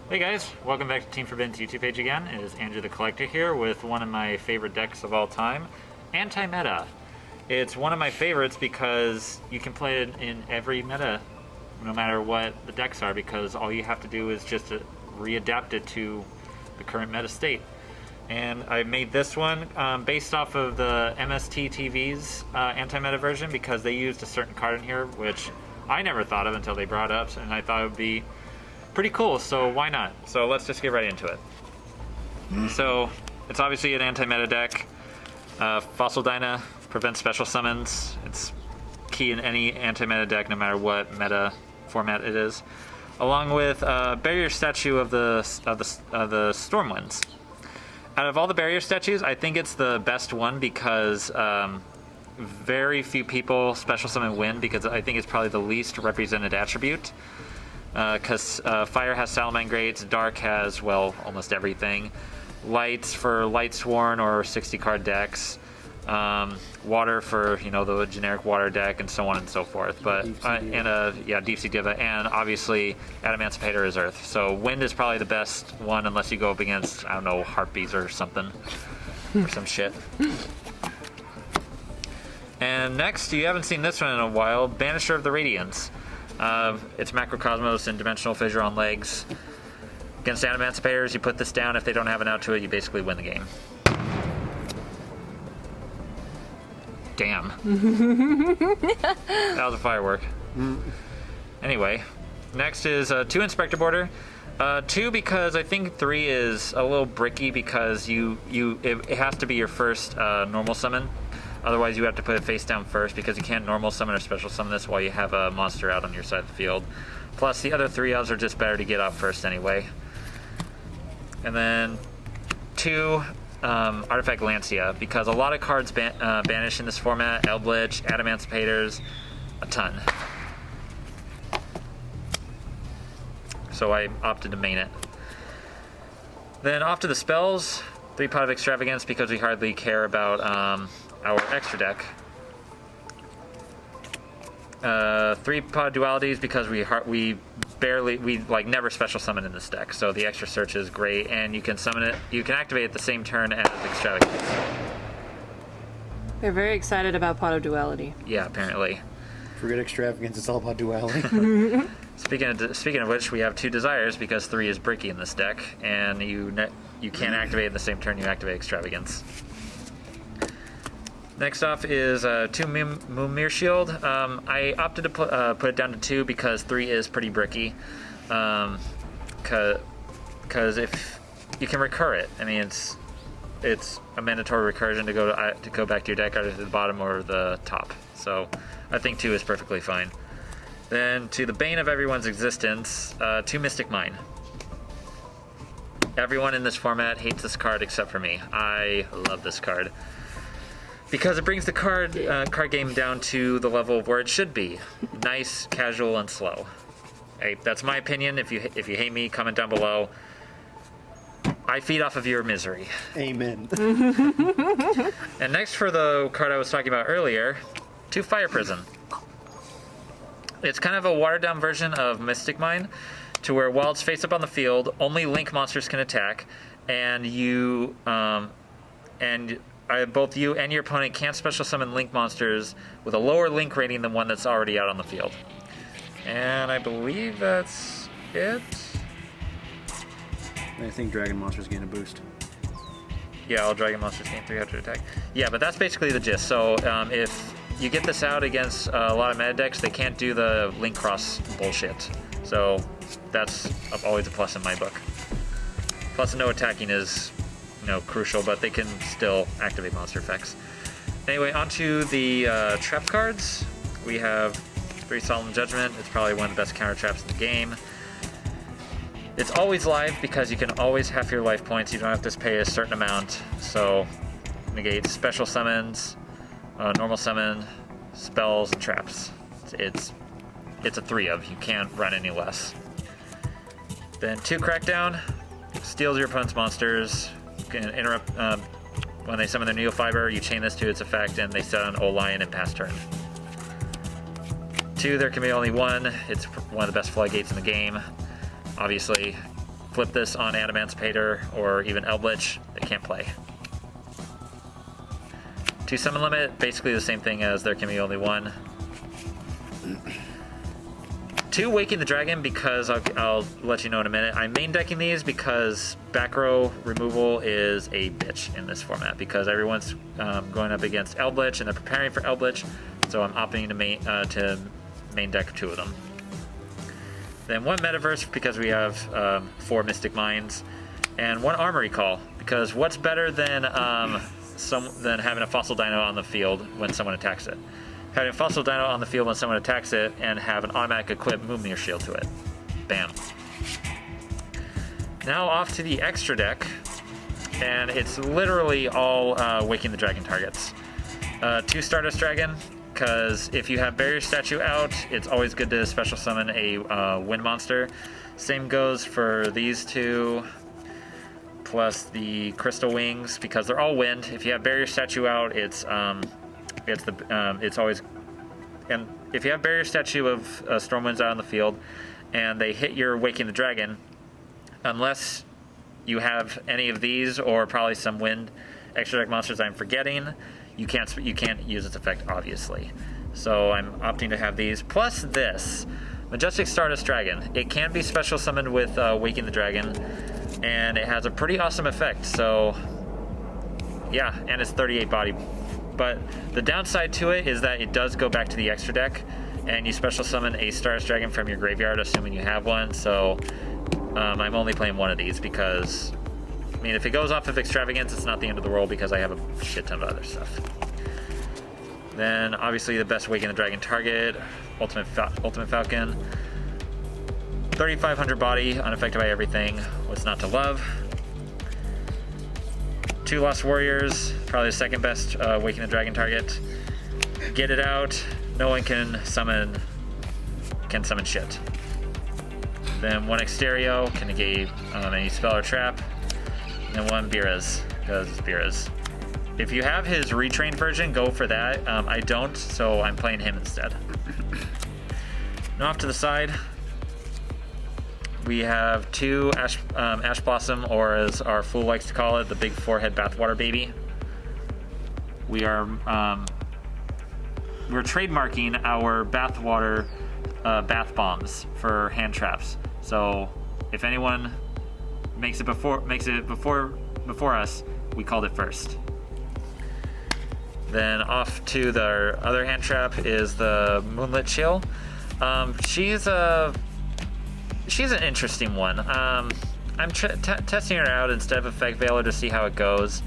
Hey guys, welcome back to Team Forbidden's YouTube page again. It is Andrew the Collector here with one of my favorite decks of all time, Anti-Meta. It's one of my favorites because you can play it in every meta, no matter what the decks are, because all you have to do is just readapt it to the current meta state. And I made this one based off of the MST TV's anti-meta version because they used a certain card in here, which I never thought of until they brought it up, and I thought it would be pretty cool, so why not? So let's just get right into it. So it's obviously an anti-meta deck. Fossil Dyna prevents special summons. It's key in any anti-meta deck, no matter what meta format it is. Along with Barrier Statue of the Stormwinds. Out of all the barrier statues, I think it's the best one because very few people special summon Wind, because I think it's probably the least represented attribute. Because Fire has Salamangreats, Dark has, well, almost everything. Lights for Lightsworn or 60 card decks. Water for, you know, the generic water deck, and so on and so forth. But Deep Sea Diva, and obviously Adamancipator is Earth. So Wind is probably the best one unless you go up against, I don't know, Harpies or something. Or some shit. And next, you haven't seen this one in a while, Banisher of the Radiance. It's Macrocosmos and Dimensional Fissure on legs. Against Adamancipators, you put this down. If they don't have an out to it, you basically win the game. Damn. That was a firework. Anyway, next is 2 Inspector Border. 2 because I think 3 is a little bricky because it has to be your first normal summon. Otherwise, you have to put it face down first because you can't normal summon or special summon this while you have a monster out on your side of the field. Plus, the other 3 odds are just better to get out first anyway. And then 2, Artifact Lancia, because a lot of cards banish in this format. Eldritch, Adamancipators, a ton. So I opted to main it. Then off to the spells. 3 Pot of Extravagance because we hardly care about our extra deck. 3 Pod Dualities because we never special summon in this deck, so the extra search is great, and you can summon it. You can activate it the same turn as Extravagance. They're very excited about Pot of Duality. Yeah, apparently. Forget Extravagance; it's all about duality. Speaking of which, we have 2 Desires because 3 is bricky in this deck, and you can't activate it the same turn you activate Extravagance. Next off is 2 Mimir Shield. I opted to put it down to 2 because 3 is pretty bricky. Because if you can recur it, I mean it's a mandatory recursion to go back to your deck, either to the bottom or the top. So I think 2 is perfectly fine. Then to the bane of everyone's existence, 2 Mystic Mine. Everyone in this format hates this card except for me. I love this card. Because it brings the card game down to the level of where it should be. Nice, casual, and slow. Hey, that's my opinion. If you hate me, comment down below. I feed off of your misery. Amen. And next for the card I was talking about earlier, 2 Fire Prison. It's kind of a watered-down version of Mystic Mine, to where while it's face up on the field, only Link monsters can attack, and both you and your opponent can't special summon Link monsters with a lower Link rating than one that's already out on the field. And I believe that's it. I think Dragon Monsters gain a boost. Yeah, all Dragon monsters gain 300 attack. Yeah, but that's basically the gist. So if you get this out against a lot of meta decks, they can't do the Link Cross bullshit. So that's always a plus in my book. Plus, no attacking is crucial, but they can still activate monster effects. Anyway, onto the trap cards. We have 3 Solemn Judgment. It's probably one of the best counter traps in the game. It's always live because you can always half your life points. You don't have to pay a certain amount. So negate special summons, normal summon, spells, and traps. It's a 3 of. You can't run any less. Then 2 Crackdown. Steals your opponent's monsters. Can interrupt when they summon their Neofiber. You chain this to its effect, and they set on Old Lion and pass turn. 2, there can be only 1. It's one of the best floodgates in the game. Obviously, flip this on Adamancipator or even Eldritch, they can't play. 2 summon limit, basically the same thing as there can be only 1. 2 Waking the Dragon, because I'll let you know in a minute. I'm main decking these because back row removal is a bitch in this format because everyone's going up against Eldritch and they're preparing for Eldritch, so I'm opting to main deck 2 of them. Then 1 Metaverse because we have 4 Mystic Minds, and 1 Armory Call because what's better than having a Fossil Dino on the field when someone attacks it? Having a Fossil Dino on the field when someone attacks it and have an automatic equip Moomir Shield to it. Bam. Now off to the extra deck, and it's literally all Waking the Dragon targets. 2 Stardust Dragon, because if you have Barrier Statue out, it's always good to special summon a wind monster. Same goes for these 2, plus the Crystal Wings, because they're all wind. If you have Barrier Statue out, it's always, and if you have Barrier Statue of Stormwinds out on the field, and they hit your Waking the Dragon, unless you have any of these or probably some wind extra deck monsters I'm forgetting, you can't use its effect, obviously. So I'm opting to have these. Plus this, Majestic Stardust Dragon. It can be special summoned with Waking the Dragon, and it has a pretty awesome effect. So yeah, and it's 38 body. But the downside to it is that it does go back to the extra deck, and you special summon a Stardust Dragon from your graveyard, assuming you have one. So I'm only playing 1 of these because, I mean, if it goes off of Extravagance, it's not the end of the world because I have a shit ton of other stuff. Then, obviously, the best Waking the Dragon target, Ultimate Falcon. 3,500 body, unaffected by everything. What's not to love? 2 Lost Warriors, probably the second best Waking the Dragon target. Get it out. No one can summon shit. Then 1 Exterio, can negate any spell or trap. And 1 Beerus, because it's Beerus. If you have his retrained version, go for that. I don't, so I'm playing him instead. Now off to the side, we have 2 Ash Blossom, or as our fool likes to call it, the big forehead bathwater baby. We're trademarking our bathwater bath bombs for hand traps. So if anyone makes it before us, we called it first. Then off to the other hand trap is the Moonlit Chill. She's an interesting one. I'm testing her out instead of Effect Veiler to see how it goes,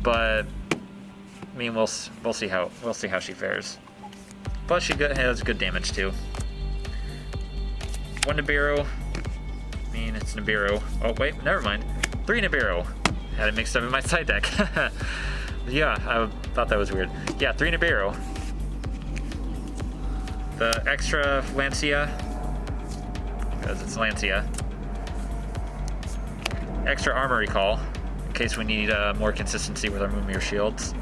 but I mean we'll see how she fares. Plus she has good damage too. 1 Nibiru. I mean it's Nibiru. Oh wait, never mind. 3 Nibiru. Had it mixed up in my side deck. Yeah, I thought that was weird. Yeah, 3 Nibiru. The extra Lancia, because it's Lancia. Extra Armory Call, in case we need more consistency with our Moomir Shields.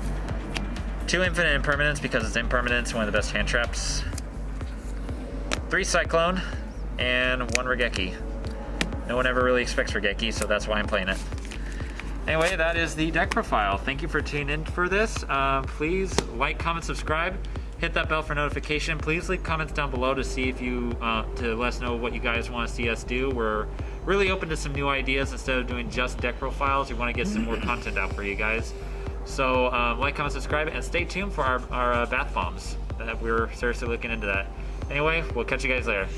2 Infinite Impermanence, because it's Impermanence, one of the best hand traps. 3 Cyclone, and 1 Regeki. No one ever really expects Regeki, so that's why I'm playing it. Anyway, that is the deck profile. Thank you for tuning in for this. Please like, comment, subscribe. Hit that bell for notification. Please leave comments down below to see if you to let us know what you guys want to see us do. We're really open to some new ideas instead of doing just deck profiles. We want to get some more content out for you guys. So like, comment, subscribe, and stay tuned for our bath bombs. We're seriously looking into that. Anyway, we'll catch you guys later.